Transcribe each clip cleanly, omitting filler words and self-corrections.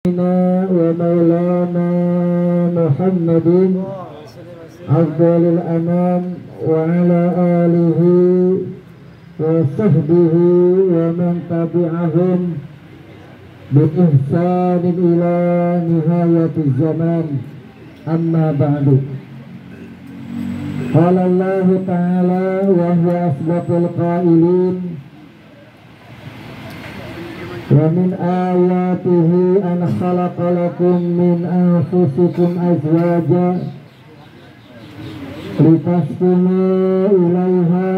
ومولانا محمد أفضل الأنام وعلى آله وصحبه ومن تبعهم بإحسان إلى نهاية الزمان. أما بعد، قال الله تعالى وهو أصدق القائلين: ومن آياته أن خلق لكم من أنفسكم أزواجا لتسكنوا إليها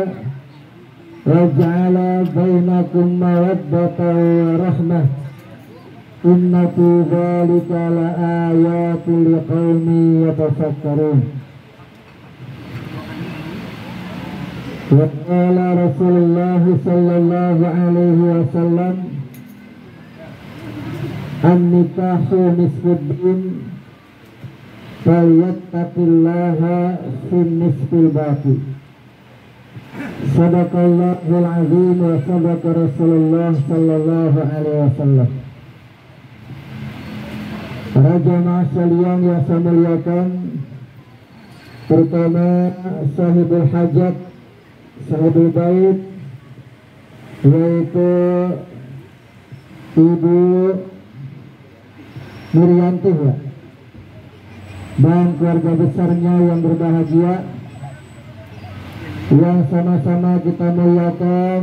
وجعل بينكم مودة ورحمة إن في ذلك لآيات لقوم يتفكرون. وقال رسول الله صلى الله عليه وسلم: an-nikahu nisfuddin falyattaqillaha fin nisfil baqi. Sadaqallahul azim wa sadaqa Rasulullah sallallahu alaihi wasallam. Para jamaah sekalian yang saya muliakan, terutama sahibul hajat, sahibul bait, yaitu Ibu Murianti dan keluarga besarnya yang berbahagia, yang sama-sama kita muliakan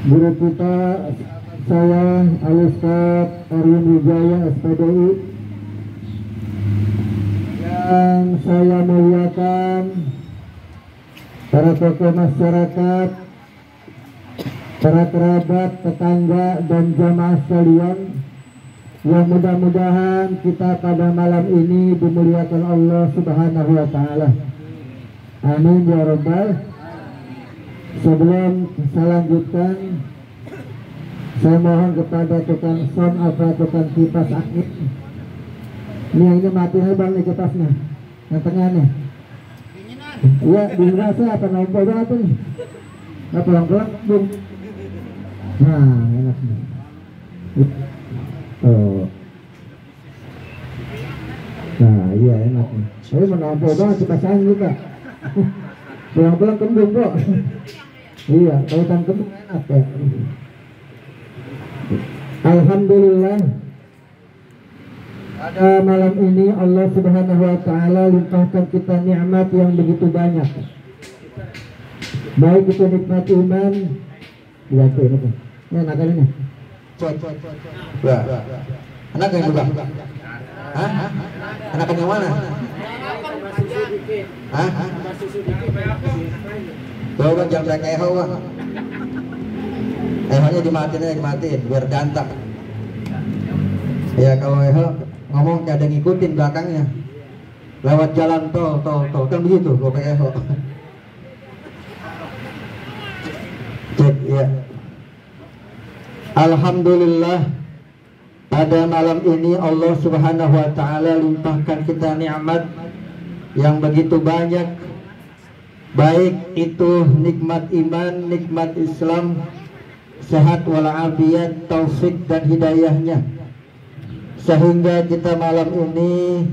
guru kita, saya Al-Ustaz Arwin Wijaya SPDI, yang saya muliakan para tokoh masyarakat, para kerabat, tetangga dan jamaah sekalian, yang mudah-mudahan kita pada malam ini dimuliakan Allah Subhanahu wa Ta'ala. Amin ya Rabbal. Sebelum saya lanjutkan, saya mohon kepada tukang sound atau tukang kipas angin, ini mati bang nih kipasnya, yang tengah nih. Iya, dirasa apa nombor banget nih? Nah, pelan-pelan bung. Nah, enak nih. Oh. Nah, iya enak nih. Saya menampol banget kipas angin juga. Pelan-pelan kembung kok. Iya, kautan kembung enak ya. Alhamdulillah, pada malam ini Allah Subhanahu wa Ta'ala limpahkan kita nikmat yang begitu banyak. Baik itu nikmat iman, lihat ini. Ini anak ini. Anak yang juga. Hah? Anak yang mana? Hah? Tuh kan jam saya keho kan. Ehonya dimatiin biar ganteng. Ya kalau eho ngomong kayak ada ngikutin belakangnya. Lewat jalan tol kan begitu kalau pakai eho. Cek ya. Alhamdulillah, pada malam ini Allah Subhanahu wa Ta'ala limpahkan kita nikmat yang begitu banyak, baik itu nikmat iman, nikmat Islam, sehat walafiat, taufik dan hidayahnya, sehingga kita malam ini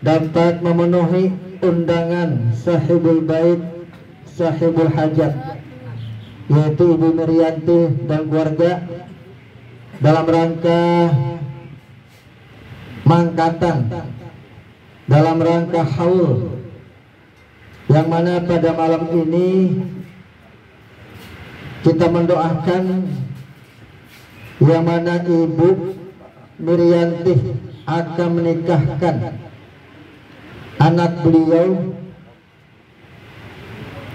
dapat memenuhi undangan sahibul bait, sahibul hajat, yaitu Ibu Murianti dan keluarga, dalam rangka mangkatan, dalam rangka haul, yang mana pada malam ini kita mendoakan yang mana Ibu Murianti akan menikahkan anak beliau,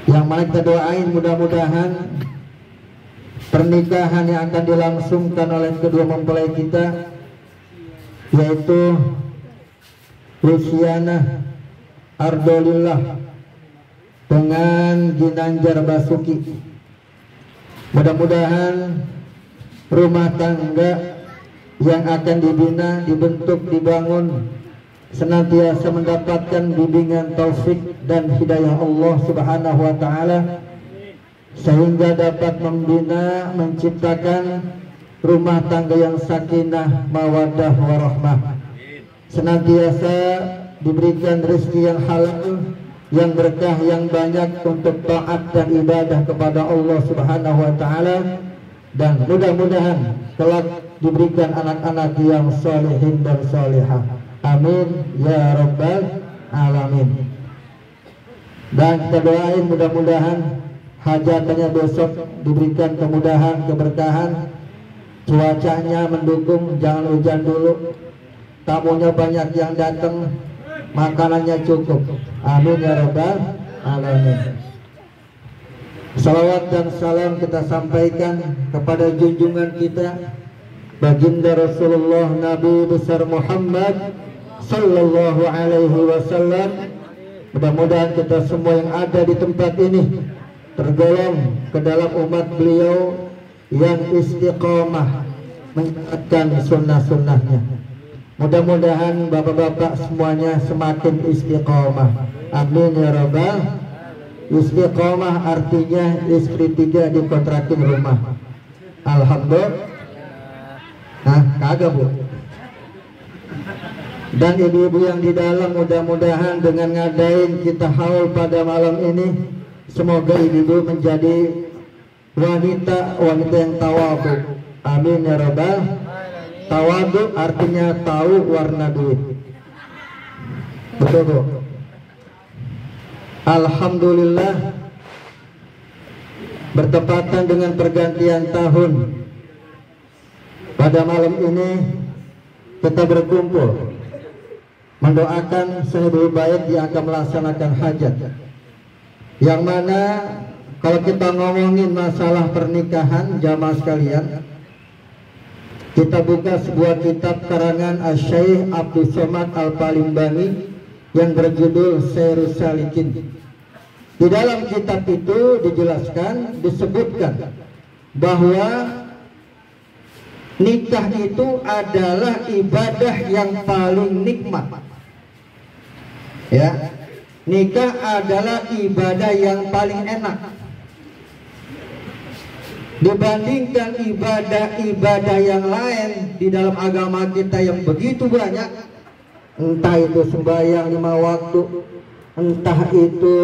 yang mana kita doain mudah-mudahan pernikahan yang akan dilangsungkan oleh kedua mempelai kita, yaitu Luciana Ardolillah dengan Ginanjar Basuki, mudah-mudahan rumah tangga yang akan dibina, dibentuk, dibangun senantiasa mendapatkan bimbingan taufik dan hidayah Allah Subhanahu wa Ta'ala, sehingga dapat membina, menciptakan rumah tangga yang sakinah, mawaddah, warahmah. Senantiasa diberikan rezeki yang halal, yang berkah, yang banyak untuk taat dan ibadah kepada Allah Subhanahu wa taala, dan mudah-mudahan kelak diberikan anak-anak yang solehin dan solehah. Amin ya rabbal alamin. Dan kita doain mudah-mudahan hajatannya besok diberikan kemudahan, keberkahan, cuacanya mendukung, jangan hujan dulu, tamunya banyak yang datang, makanannya cukup. Amin ya rabbal alamin. Salawat dan salam kita sampaikan kepada junjungan kita baginda Rasulullah Nabi besar Muhammad sallallahu alaihi wasallam. Mudah-mudahan kita semua yang ada di tempat ini tergolong ke dalam umat beliau yang istiqomah menjalankan sunnah-sunnahnya. Mudah-mudahan bapak-bapak semuanya semakin istiqomah. Amin ya rabbal. Istiqomah artinya istri 3 dikontrakin rumah. Alhamdulillah. Nah, kagak bu. Dan ibu-ibu yang di dalam, mudah-mudahan dengan ngadain kita haul pada malam ini, semoga ibu-ibu menjadi wanita yang tawadhu. Amin ya rabbal. Tawadhu artinya tahu warna duit. Betul bu. Alhamdulillah, bertepatan dengan pergantian tahun, pada malam ini kita berkumpul mendoakan sahibul bait yang akan melaksanakan hajat, yang mana kalau kita ngomongin masalah pernikahan jamaah sekalian, kita buka sebuah kitab karangan Asy-Syaikh Abdus Somad Al-Palimbani yang berjudul Syairus Salikin. Di dalam kitab itu dijelaskan, disebutkan bahwa nikah itu adalah ibadah yang paling nikmat. Ya, nikah adalah ibadah yang paling enak dibandingkan ibadah-ibadah yang lain di dalam agama kita yang begitu banyak. Entah itu sembahyang 5 waktu, entah itu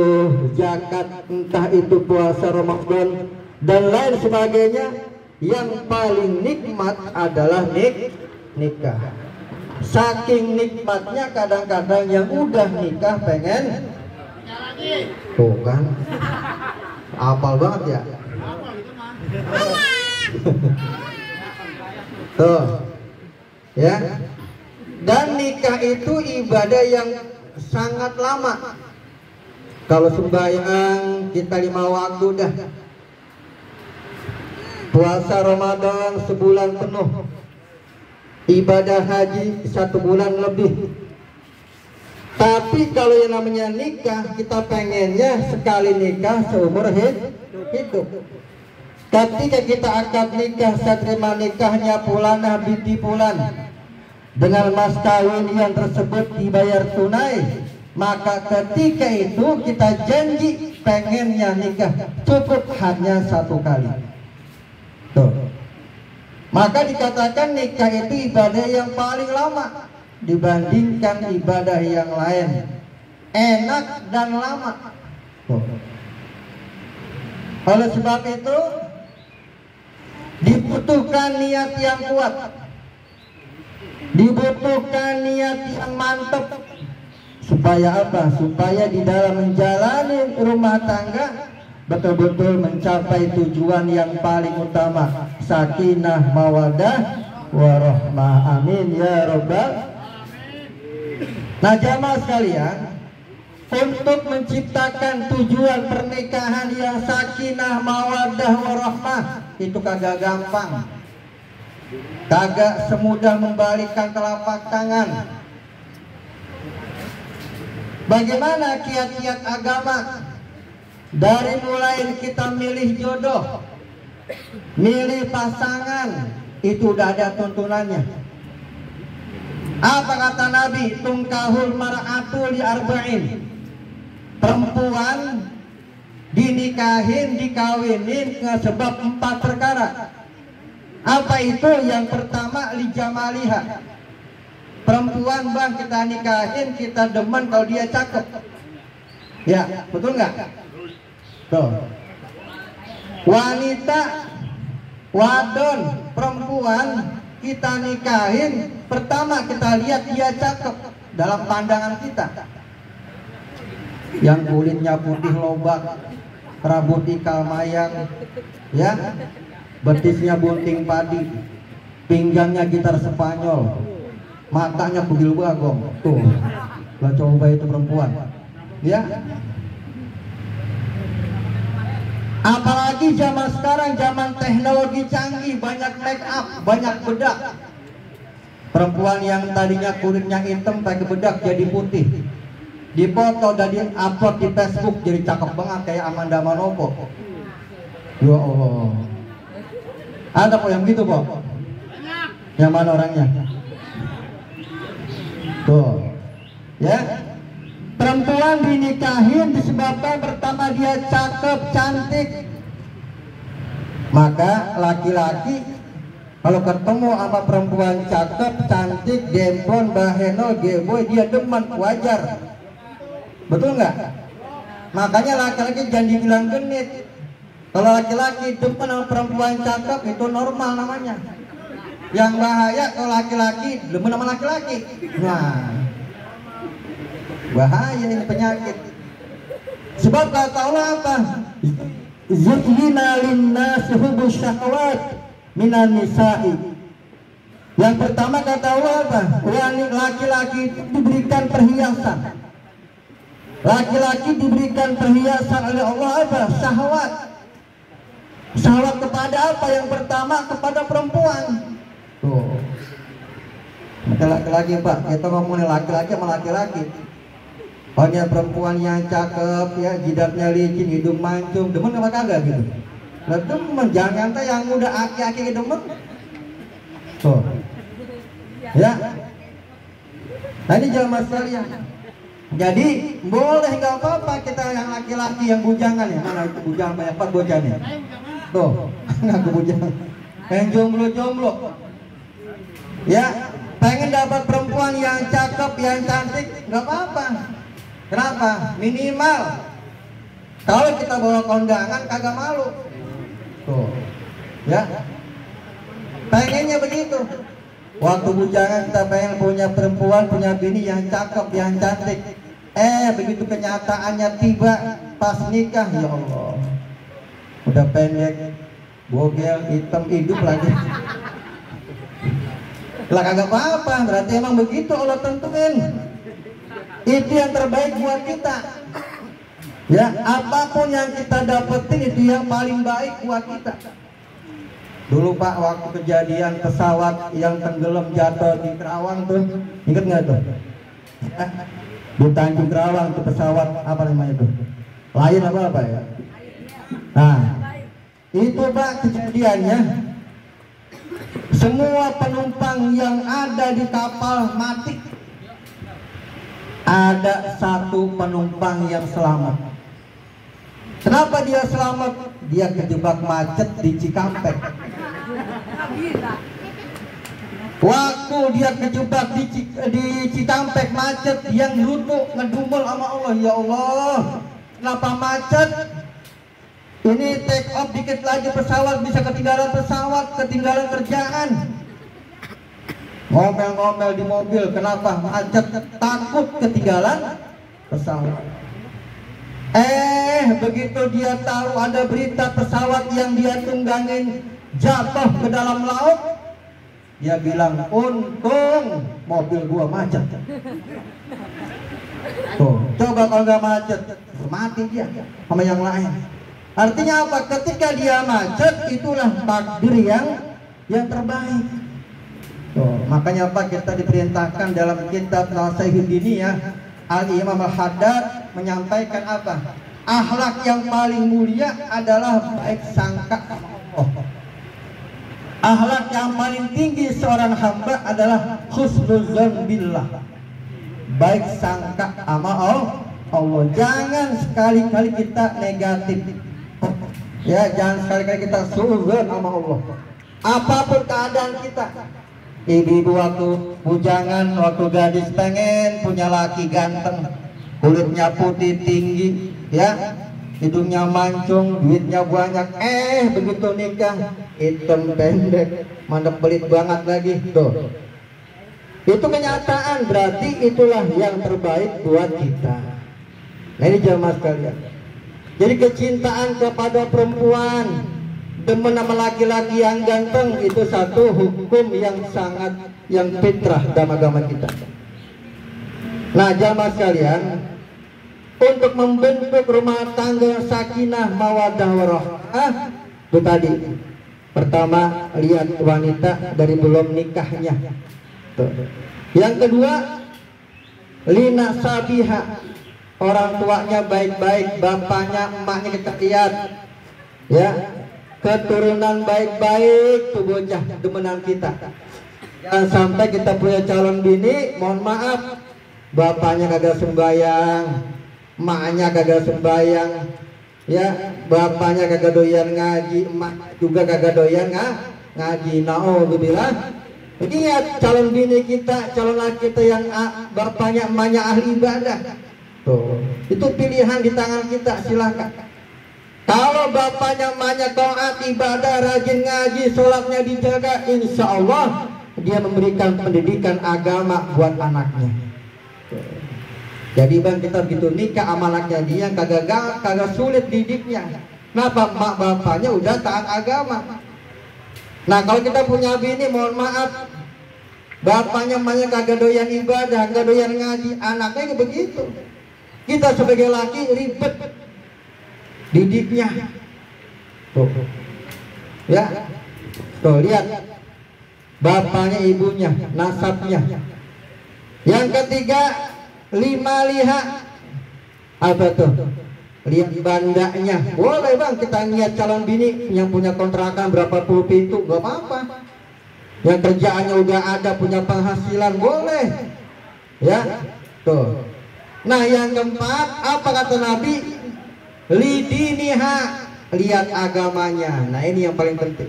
zakat, entah itu puasa Ramadan dan lain sebagainya. Yang paling nikmat adalah nikah. Saking nikmatnya kadang-kadang yang udah nikah pengen tuh kan, apal banget ya. Tuh ya. Dan nikah itu ibadah yang sangat lama. Kalau sembahyang kita 5 waktu dah, puasa Ramadan sebulan penuh, ibadah haji 1 bulan lebih. Tapi kalau yang namanya nikah, kita pengennya sekali nikah seumur hidup. Ketika kita akad nikah, saya terima nikahnya pulanah binti pulan, dengan mas kawin yang tersebut dibayar tunai, maka ketika itu kita janji pengennya nikah cukup hanya 1 kali. Tuh. Maka dikatakan nikah itu ibadah yang paling lama dibandingkan ibadah yang lain, enak dan lama. Tuh. Oleh sebab itu dibutuhkan niat yang kuat, dibutuhkan niat yang mantap. Supaya apa? Supaya di dalam menjalani rumah tangga betul-betul mencapai tujuan yang paling utama, sakinah, mawaddah, warahmah. Amin ya rabbal. Nah jamaah sekalian, untuk menciptakan tujuan pernikahan yang sakinah, mawaddah, warahmah itu kagak gampang. Kagak semudah membalikkan telapak tangan. Bagaimana kiat-kiat agama? Dari mulai kita milih jodoh, milih pasangan, itu udah ada tuntunannya. Apa kata Nabi? Tungkahul mar'atu li arba'in. Perempuan dinikahin, dikawinin ke sebab 4 perkara. Apa itu? Yang pertama, li jamaliha. Perempuan bang kita nikahin, kita demen kalau dia cakep. Ya, betul nggak? Tuh. Wanita, wadon, perempuan kita nikahin, pertama kita lihat dia cakep dalam pandangan kita. Yang kulitnya putih lobak, rambut ikal mayang, ya, betisnya bunting padi, pinggangnya gitar Spanyol, matanya bugil bagong. Tuh, lo coba itu perempuan, ya. Apalagi zaman sekarang, zaman teknologi canggih, banyak make up, banyak bedak. Perempuan yang tadinya kulitnya hitam pakai bedak jadi putih, dipoto dan di-upload di Facebook jadi cakep banget kayak Amanda Manopo. Ya Allah. Ada kok yang gitu kok? Yang mana orangnya? Tuh, ya. Perempuan dinikahin disebabkan pertama dia cakep, cantik. Maka laki-laki kalau ketemu sama perempuan cakep, cantik, gempon, bahenol, geboy, dia demen, wajar. Betul nggak? Makanya laki-laki jangan dibilang genit. Kalau laki-laki demen sama perempuan cakep itu normal namanya. Yang bahaya kalau laki-laki demen sama laki-laki. Nah, bahaya ini penyakit. Sebab kata Allah apa? Zuyyina linnasi hubbus syahwat minan nisa'i. Yang pertama kata Allah apa? Laki-laki itu diberikan perhiasan. Laki-laki diberikan perhiasan oleh Allah apa? Syahwat. Syahwat kepada apa? Yang pertama kepada perempuan. Tuh. Laki-laki Pak, kita ngomongin laki-laki sama laki-laki. Hanya perempuan yang cakep, ya, jidatnya licin, hidung mancung, demen apa kagak gitu? Nah, demen, jangan nyangka yang udah aki-aki demen. Tuh. Ya. Nah, ini jangan masalahnya. Jadi boleh nggak apa-apa kita yang laki-laki yang bujangan ya. Mana itu bujangan banyak banget bocahnya. Tuh, ngaku bujang. Yang jomblo-jomblo. Ya, pengen dapat perempuan yang cakep, yang cantik, nggak apa-apa. Kenapa? Minimal kalau kita bawa kondangan kagak malu. Tuh, ya. Pengennya begitu. Waktu bujangan kita pengen punya perempuan, punya bini yang cakep, yang cantik. Begitu kenyataannya tiba pas nikah, ya Allah, udah pendek, bogel, hitam, hidup lagi. Lah kagak apa-apa, berarti emang begitu Allah tentuin. Itu yang terbaik buat kita. Ya, apapun yang kita dapetin itu yang paling baik buat kita. Dulu Pak, waktu kejadian pesawat yang tenggelam jatuh di Kerawang tuh, inget nggak tuh? Di Tanjung Kerawang tuh pesawat apa namanya tuh? Lion apa ya? Nah, itu Pak kejadiannya. Semua penumpang yang ada di kapal mati. Ada satu penumpang yang selamat. Kenapa dia selamat? Dia kejebak macet di Cikampek. Waktu dia kejebak di Cikampek macet, dia ngerutuk, ngedumel sama Allah. Ya Allah, kenapa macet? Ini take off dikit lagi pesawat bisa ketinggalan pesawat, ketinggalan kerjaan. Ngomel-ngomel di mobil, kenapa macet? Takut ketinggalan pesawat. Begitu dia tahu ada berita pesawat yang dia tunggangin jatuh ke dalam laut, dia bilang, untung mobil gua macet. Tuh, coba kalau nggak macet, mati dia sama yang lain. Artinya apa? Ketika dia macet, itulah takdir yang terbaik. Tuh, makanya apa? Kita diperintahkan dalam kitab Nasihat Diniyah, Al-Imam Al-Haddad menyampaikan apa? Akhlak yang paling mulia adalah baik sangka sama Allah. Akhlak yang paling tinggi seorang hamba adalah husnuzon billah, baik sangka sama Allah. Jangan sekali-kali kita negatif. Ya, jangan sekali-kali kita suudzon sama Allah. apapun keadaan kita. Ibu-ibu waktu bujangan, waktu gadis pengen punya laki ganteng, kulitnya putih tinggi, ya, hidungnya mancung, duitnya banyak. Begitu nikah, hitam pendek, mana pelit banget lagi. Tuh, itu kenyataan, berarti itulah yang terbaik buat kita. Nah ini jamaah sekalian. Jadi kecintaan kepada perempuan, demen sama laki-laki yang ganteng, itu satu hukum yang sangat, yang fitrah dalam agama kita. Nah jamaah sekalian, untuk membentuk rumah tangga yang sakinah mawaddah warahmah, itu tadi pertama lihat wanita dari belum nikahnya. Tuh. Yang kedua, lina sabiha, orang tuanya baik-baik, bapaknya emaknya kita lihat, ya, keturunan baik-baik, tuh bocah demenan kita. Jangan sampai kita punya calon bini, mohon maaf, bapaknya kagak sembayang, emaknya kagak sembayang, ya, bapaknya kagak doyan ngaji, emak juga kagak doyan ngaji. Naudzubillah. Lihat calon bini kita, calon laki kita yang bapaknya emaknya ahli ibadah. Tuh, itu pilihan di tangan kita, silakan. Kalau bapaknya emaknya taat ibadah, rajin ngaji, sholatnya dijaga, insya Allah dia memberikan pendidikan agama buat anaknya. Tuh. Jadi bang, kita begitu nikah sama anaknya dia kagak sulit didiknya. Kenapa? Mak bapaknya udah taat agama. Nah kalau kita punya bini, mohon maaf, bapaknya emaknya kagak doyan ibadah, kagak doyan ngaji, anaknya begitu. Kita sebagai laki ribet didiknya. Tuh. Ya. Tuh lihat bapaknya, ibunya, nasabnya. Yang ketiga, lima liha, apa tuh? Lihat bandanya. Boleh bang, kita lihat calon bini yang punya kontrakan berapa puluh pintu, gak apa-apa. Yang kerjaannya udah ada, punya penghasilan, boleh. Ya, tuh. Nah yang keempat, apa kata Nabi? Lidiniha, lihat agamanya. Nah ini yang paling penting.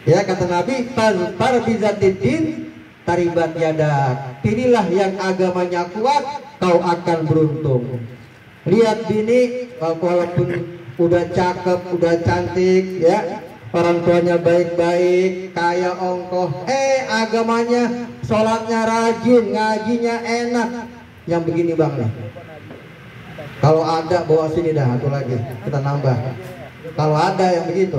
Ya kata Nabi, farbizatidin taribat yadak. Pilihlah yang agamanya kuat, kau akan beruntung. Lihat bini, walaupun udah cakep, udah cantik, ya, orang tuanya baik-baik, kaya ongkoh, agamanya, sholatnya rajin, ngajinya enak. Yang begini bang nih, kalau ada bawa sini dah, satu lagi kita nambah. Kalau ada yang begitu,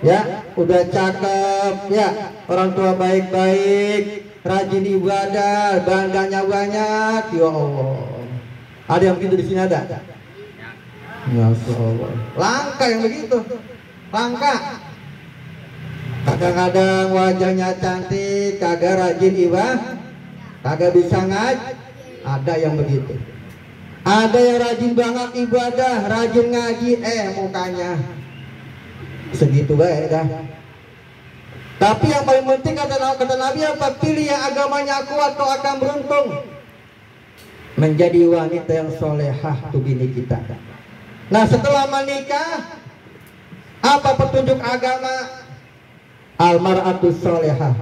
ya, udah cakep, ya, orang tua baik-baik, rajin ibadah, bandanya banyak, ya Allah. Ada yang begitu di sini ada? Ya Allah. Langka yang begitu, langka. Kadang-kadang wajahnya cantik, kagak rajin ibadah, kagak bisa ngaji. Ada yang begitu. Ada yang rajin banget ibadah, rajin ngaji, mukanya segitu baik dah. Tapi yang paling penting kata Nabi apa? Pilih yang agamanya kuat, kau akan beruntung. Menjadi wanita yang solehah tuh bini kita. Nah setelah menikah, apa petunjuk agama? Almar'atus solehah,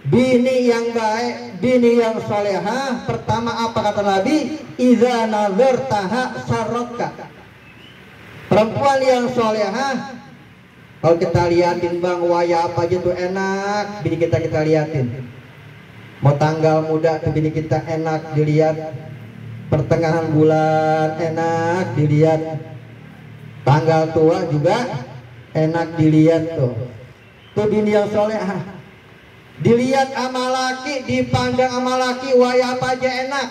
bini yang baik, bini yang solehah. Pertama apa kata Nabi? Iza nazartaha sarroka. Perempuan yang solehah, kalau kita liatin bang, waya apa aja tuh enak, bini kita liatin. Mau tanggal muda tuh bini kita enak dilihat, pertengahan bulan enak dilihat, tanggal tua juga enak dilihat tuh. Tuh bini yang solehah, dilihat sama laki, dipandang sama laki, waya apa aja enak.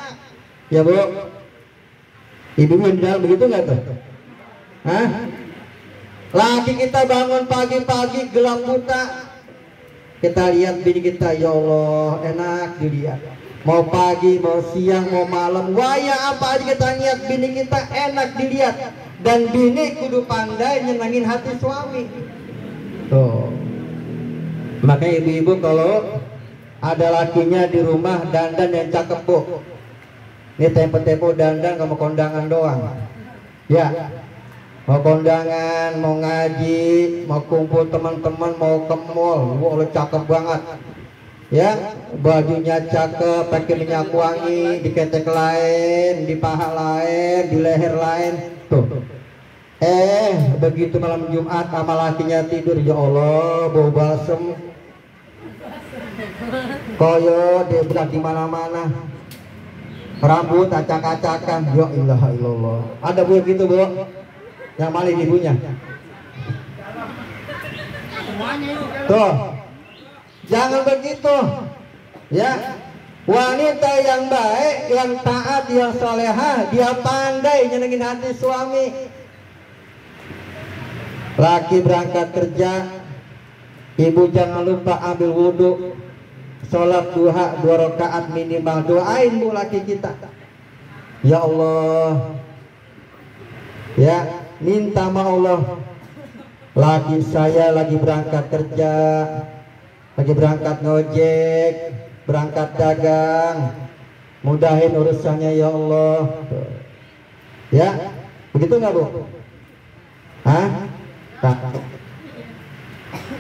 Ya bu, ibu yang di dalam begitu nggak tuh? Hah? Laki kita bangun pagi-pagi gelap buta, kita lihat bini kita, ya Allah enak dilihat. Mau pagi, mau siang, mau malam, waya apa aja kita lihat bini kita enak dilihat. Dan bini kudu pandai nyenangin hati suami. Tuh. Makanya ibu-ibu kalau ada lakinya di rumah dandan yang cakep bu, ini tempo-tempo dandan sama kondangan doang. Ya, mau kondangan, mau ngaji, mau kumpul teman-teman, mau ke mall, wah cakep banget. Ya, bajunya cakep, pakai minyak wangi, di ketek lain, di paha lain, di leher lain. Tuh. Begitu malam Jumat sama lakinya tidur, ya Allah, bau balsem. Koyo dia berak di mana-mana. Rambut acak-acakan, ya ilaha illallah. Ada bu gitu bu, yang maling ibunya. Tuh, jangan begitu, ya. Wanita yang baik, yang taat, yang solehah, dia pandai nyenengin hati suami. Laki berangkat kerja, ibu jangan lupa ambil wudhu, sholat duha 2 rakaat minimal. Doain bu laki kita, ya Allah, ya minta sama Allah, laki saya lagi berangkat kerja, lagi berangkat ngojek, berangkat dagang, mudahin urusannya ya Allah. Ya begitu nggak bu? Hah?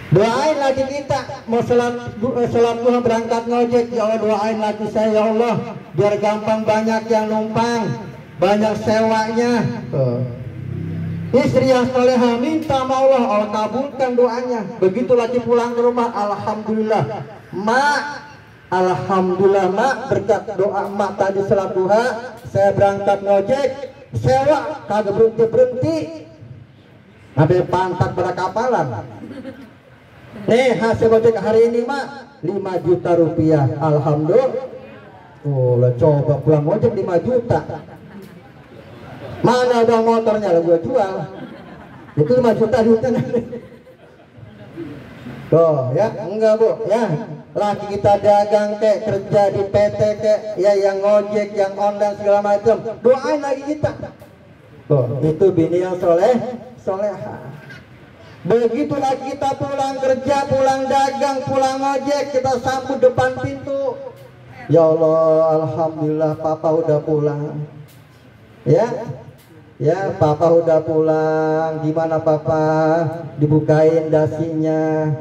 Doain lagi kita mau sholat duha berangkat ngojek, ya Allah doain lagi saya ya Allah biar gampang banyak yang numpang, banyak sewanya. Istri yang solehah minta sama Allah, Allah kabulkan doanya. Begitu lagi pulang ke rumah, alhamdulillah mak, alhamdulillah mak, berkat doa mak tadi sholat duha saya berangkat ngojek, sewa kagak berhenti sampai pantat pada kapalan. Nih hasil ojek hari ini mak 5 juta rupiah, alhamdulillah. Oh lah coba pulang ojek 5 juta. Mana udah motornya lah gua jual. Itu 5 juta duitnya. Tuh ya, enggak bu ya. Laki kita dagang kek, kerja di PT kek, ya yang ngojek, yang online segala macam. Doain lagi kita. Tuh, itu bini yang soleha. Begitu lagi kita pulang kerja, pulang dagang, pulang ngojek, kita sambut depan pintu. Ya Allah, alhamdulillah papa udah pulang. Ya papa udah pulang. Gimana papa? Dibukain dasinya,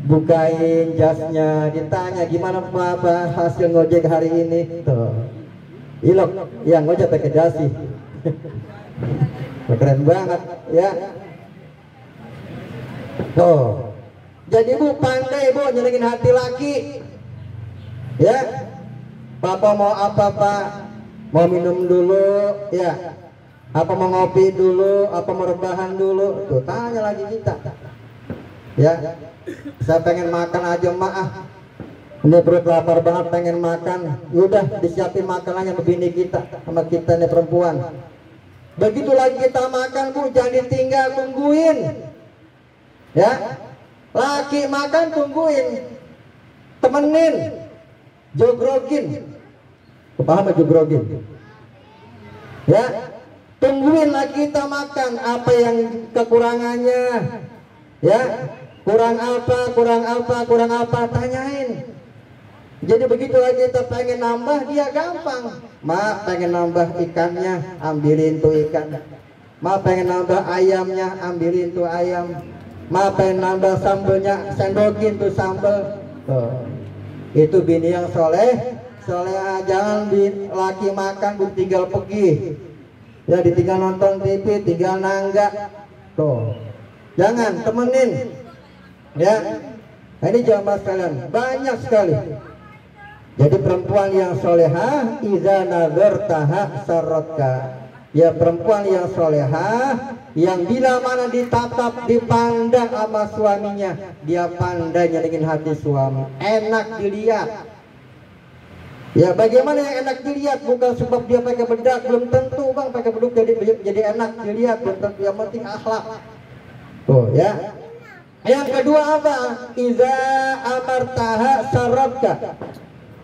bukain jasnya, ditanya gimana papa hasil ngojek hari ini. Tuh, ilok, yang ngojek pakai dasi. Keren banget ya. Tuh, jadi bu pandai bu nyenengin hati laki. Ya, papa mau apa pak? Mau minum dulu, ya. Apa mau ngopi dulu? Apa mau rebahan dulu? Tuh tanya lagi kita. Ya, saya pengen makan aja mak. Ini perut lapar banget pengen makan. Udah disiapin makanannya begini kita sama kita nih perempuan. Begitu lagi kita makan bu, jangan ditinggal, tungguin. Ya, laki makan tungguin, temenin, jogrogin. Paham jogrogin? Ya, tungguin lagi kita makan. Apa yang kekurangannya? Ya, kurang apa, tanyain. Jadi begitu lagi kita pengen nambah, dia gampang. Mak pengen nambah ikannya, ambilin tuh ikan. Mak pengen nambah ayamnya, ambilin tuh ayam. Mak pengen nambah sambelnya, sendokin tuh sambel. Tuh. Itu bini yang soleh. Jangan laki makan bu tinggal pergi. Ya ditinggal nonton TV, tinggal nanggak. Tuh. Jangan, temenin. Ya. Nah, ini jamaah sekalian, banyak sekali. Jadi perempuan yang solehah, iza nazartaha sarratka. Ya perempuan yang solehah, yang bila mana ditatap, dipandang sama suaminya, dia pandai nyenengin hati suami, enak dilihat. Ya bagaimana yang enak dilihat? Bukan sebab dia pakai bedak, belum tentu bang pakai bedak jadi enak dilihat, belum tentu. Yang penting akhlak. Tuh ya. Yang kedua apa? Iza amartaha sarratka.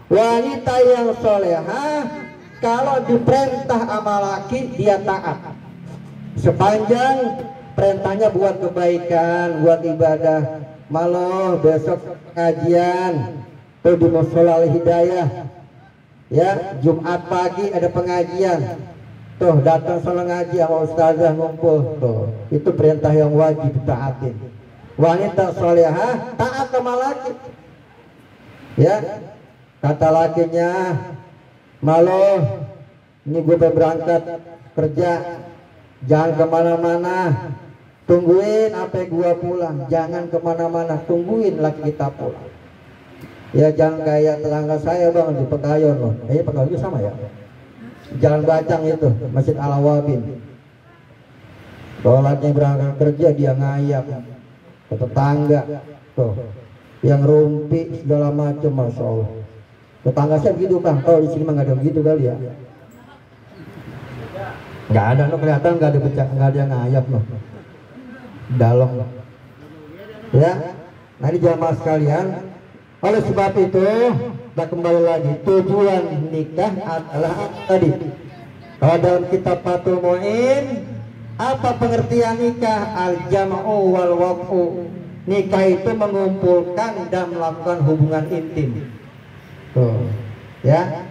Wanita yang solehah, kalau diperintah sama laki dia taat. Sepanjang perintahnya buat kebaikan, buat ibadah. Malah besok pengajian tuh di Mushola Al Hidayah. Ya, Jumat pagi ada pengajian. Tuh datang salah ngaji sama ustazah ngumpul, tuh itu perintah yang wajib ditaatin. Wanita solehah taat sama laki, ya. Kata lakinya, malu, ini gue berangkat kerja, jangan kemana-mana, tungguin sampai gue pulang, jangan kemana-mana, tungguin laki kita pulang. Ya jangan kayak tetangga saya bang di Pekayon loh, Pekayon itu sama ya. Jalan Bacang itu, Masjid Al-Awabin. Kalau laki berangkat kerja dia ngayap ke tetangga, tuh, yang rumpi segala macam, masya Allah. Tetangga saya begitu bang, kalau di sini mah nggak ada begitu kali ya. Nggak ada, no, kelihatan nggak ada pecah, nggak ada yang ngayap no. Dalam, ya. Nah ini jamaah sekalian. Oleh sebab itu, kita kembali lagi, tujuan nikah adalah tadi. Kalau dalam kitab Fathul Mu'in, apa pengertian nikah? Al-jam'u wal waq'u. Nikah itu mengumpulkan dan melakukan hubungan intim. Tuh, ya.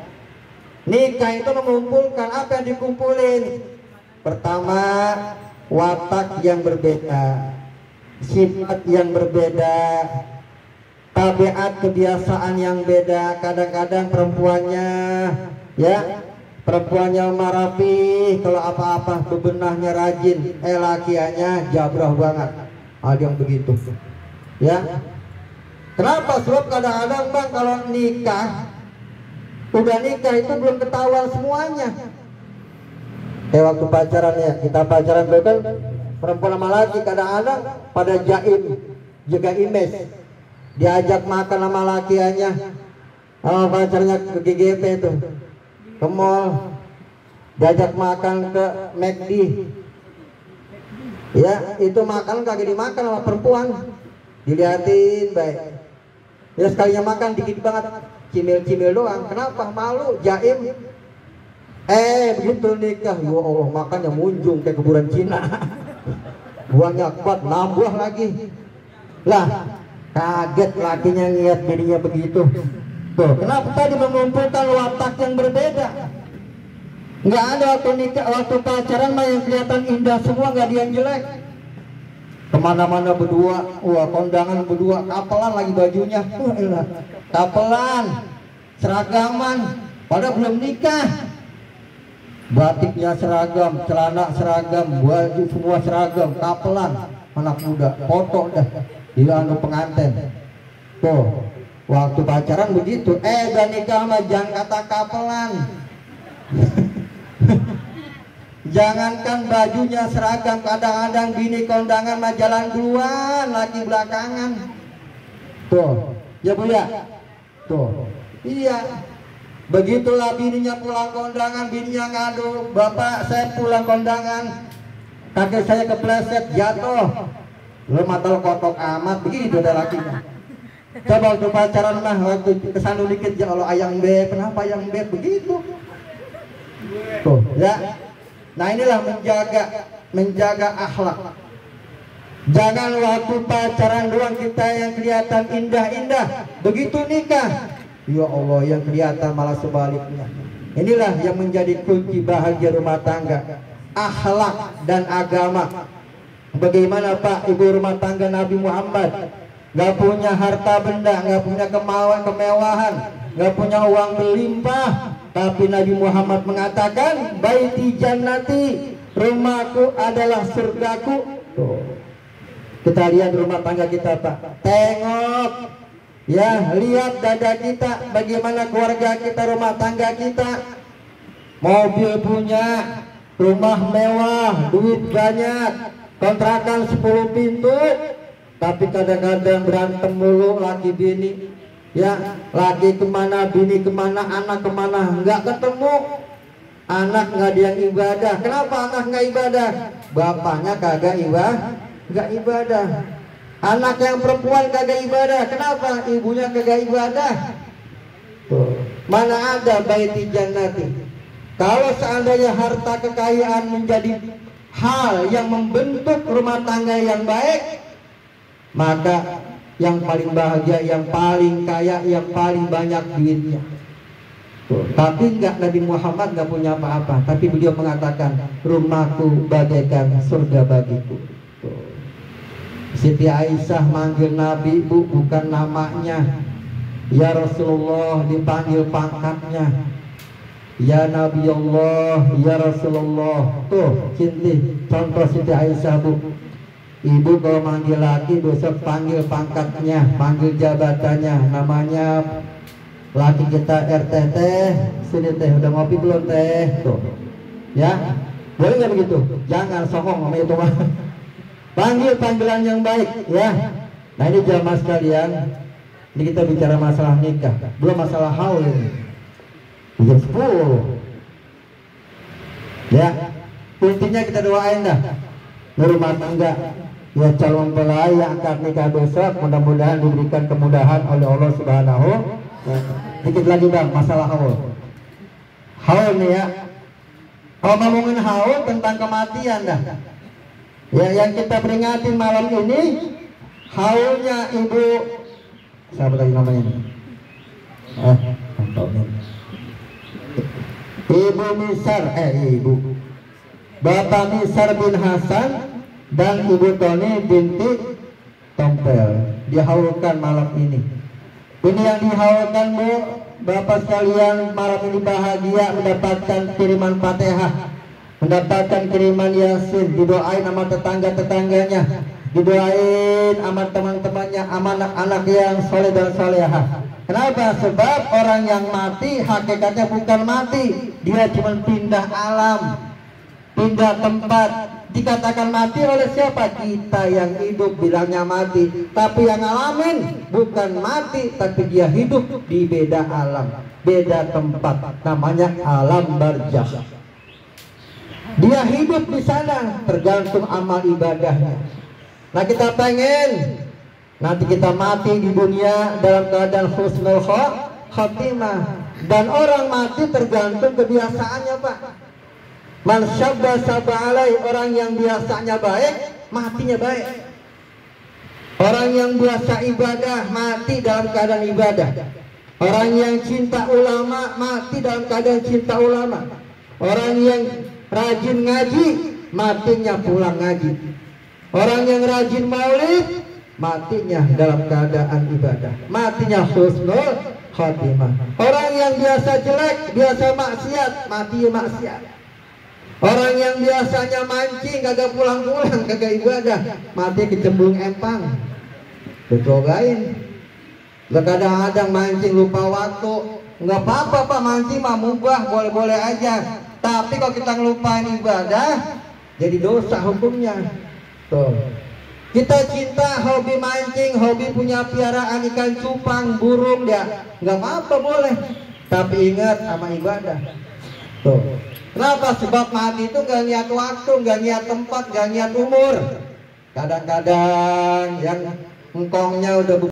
Nikah itu mengumpulkan, apa yang dikumpulin? Pertama, watak yang berbeda, sifat yang berbeda, tabiat kebiasaan yang beda. Kadang-kadang perempuannya, ya, perempuannya marapi, kalau apa-apa bebenahnya rajin, lakiannya jabrah banget. Ada yang begitu, ya. Kenapa? Sebab kadang-kadang bang kalau nikah, udah nikah itu belum ketahuan semuanya. Waktu pacaran ya, kita pacaran betul, perempuan sama laki kadang-kadang pada jaim, jaga image. Diajak makan sama lakiannya, sama pacarnya ke GGP itu, ke mall, diajak makan ke McD, ya itu makan kagak dimakan sama perempuan, diliatin baik, ya sekalinya makan dikit banget, cimil-cimil doang. Kenapa? Malu, jaim. Begitu nikah, ya Allah makannya munjung kayak kuburan Cina, buahnya kuat, nambah lagi lah. Kaget lakinya ngeliat dirinya begitu. Tuh, kenapa tadi mengumpulkan watak yang berbeda? Nggak ada waktu nikah, waktu pacaran mah yang kelihatan indah semua, nggak ada yang jelek. Kemana-mana berdua, wah kondangan berdua, kapelan lagi bajunya, kapelan, seragaman, padahal belum nikah. Batiknya seragam, celana seragam, baju semua seragam, kapelan, anak muda, foto dah. Dia anu pengantin. Tuh, waktu pacaran begitu. Udah nikah mah jangan kata kapelan. Jangankan bajunya seragam, kadang-kadang bini kondangan mah jalan duluan, laki belakangan. Tuh, ya bu ya. Tuh, iya. Begitulah bininya pulang kondangan, bininya ngadu, bapak saya pulang kondangan, kaki saya kepleset jatuh. Lu mata lo kotok amat, begitu ada lakinya. Coba waktu pacaran mah, waktu kesana dikit ya Allah ayang beb, kenapa ayang beb begitu? Tuh, ya. Nah inilah menjaga akhlak. Jangan waktu pacaran doang kita yang kelihatan indah-indah, begitu nikah, ya Allah yang kelihatan malah sebaliknya. Inilah yang menjadi kunci bahagia rumah tangga, akhlak dan agama. Bagaimana Pak ibu rumah tangga Nabi Muhammad, gak punya harta benda, gak punya kemewahan, gak punya uang berlimpah, tapi Nabi Muhammad mengatakan baiti jannati, rumahku adalah surgaku. Tuh. Kita lihat rumah tangga kita Pak, tengok ya, lihat dada kita, bagaimana keluarga kita, rumah tangga kita, mobil punya, rumah mewah, duit banyak, kontrakan 10 pintu, tapi kadang-kadang berantem mulu laki bini, ya laki kemana, bini kemana, anak kemana, nggak ketemu. Anak nggak ada yang ibadah. Kenapa anak nggak ibadah? Bapaknya kagak nggak ibadah. Anak yang perempuan kagak ibadah. Kenapa? Ibunya kagak ibadah. Tuh. Mana ada baiti jannati. Kalau seandainya harta kekayaan menjadi hal yang membentuk rumah tangga yang baik, maka yang paling bahagia, yang paling kaya, yang paling banyak duitnya. Tuh. Tapi enggak, Nabi Muhammad enggak punya apa-apa, tapi beliau mengatakan rumahku bagaikan surga bagiku. Tuh. Siti Aisyah manggil Nabi Bu, bukan namanya. Ya Rasulullah, dipanggil pangkatnya. Ya Nabi Allah, ya Rasulullah. Tuh, contoh Siti Aisyah Bu. Ibu kalau manggil laki besok panggil pangkatnya, panggil jabatannya, namanya laki kita RT teh, sini teh, udah ngopi belum teh? Tuh, ya, boleh nggak begitu? Jangan songong sama itu mah. Panggil panggilan yang baik, ya. Nah ini jamaah sekalian, ini kita bicara masalah nikah, belum masalah haul ini. Jam 10. Ya, intinya kita doain dah. Rumah tangga, ya calon mempelai yang akan nikah besok, mudah-mudahan diberikan kemudahan oleh Allah Subhanahu. Dikit lagi bang, masalah haul. Haul nih ya. Kalau ngomongin haul tentang kematian dah. Ya yang kita peringatin malam ini haulnya ibu, siapa lagi namanya? Ibu Misar, ibu Bapak Misar bin Hasan dan Ibu Toni binti Tompel dihaulkan malam ini. Ini yang dihaulkan Bu, Bapak sekalian, malam ini bahagia mendapatkan kiriman Fatihah, mendapatkan kiriman Yasin, didoain sama tetangga-tetangganya, didoain sama teman-temannya, sama anak-anak yang soleh dan solehah. Kenapa? Sebab orang yang mati hakikatnya bukan mati, dia cuma pindah alam, pindah tempat. Dikatakan mati oleh siapa? Kita yang hidup bilangnya mati, tapi yang ngalamin bukan mati, tapi dia hidup di beda alam, beda tempat, namanya alam barzakh. Dia hidup di sana, tergantung amal ibadahnya. Nah kita pengen nanti kita mati di dunia dalam keadaan husnul khotimah, dan orang mati tergantung kebiasaannya Pak. Man syabba alai, orang yang biasanya baik matinya baik. Orang yang biasa ibadah mati dalam keadaan ibadah. Orang yang cinta ulama mati dalam keadaan cinta ulama. Orang yang rajin ngaji matinya pulang ngaji. Orang yang rajin maulid matinya dalam keadaan ibadah, matinya husnul khotimah. Orang yang biasa jelek, biasa maksiat, mati maksiat. Orang yang biasanya mancing, kagak pulang-pulang, kagak ibadah, mati kecemplung empang. Dicobain. Kadang-kadang mancing lupa waktu, nggak apa-apa Pak, mancing mah mubah, boleh-boleh aja. Tapi kalau kita ngelupain ibadah, jadi dosa hukumnya. Tuh. Kita cinta hobi mancing, hobi punya piaraan ikan cupang, burung, dia nggak apa-apa boleh. Tapi ingat sama ibadah. Tuh. Kenapa? Sebab mati itu gak niat waktu, gak niat tempat, gak niat umur. Kadang-kadang yang engkongnya udah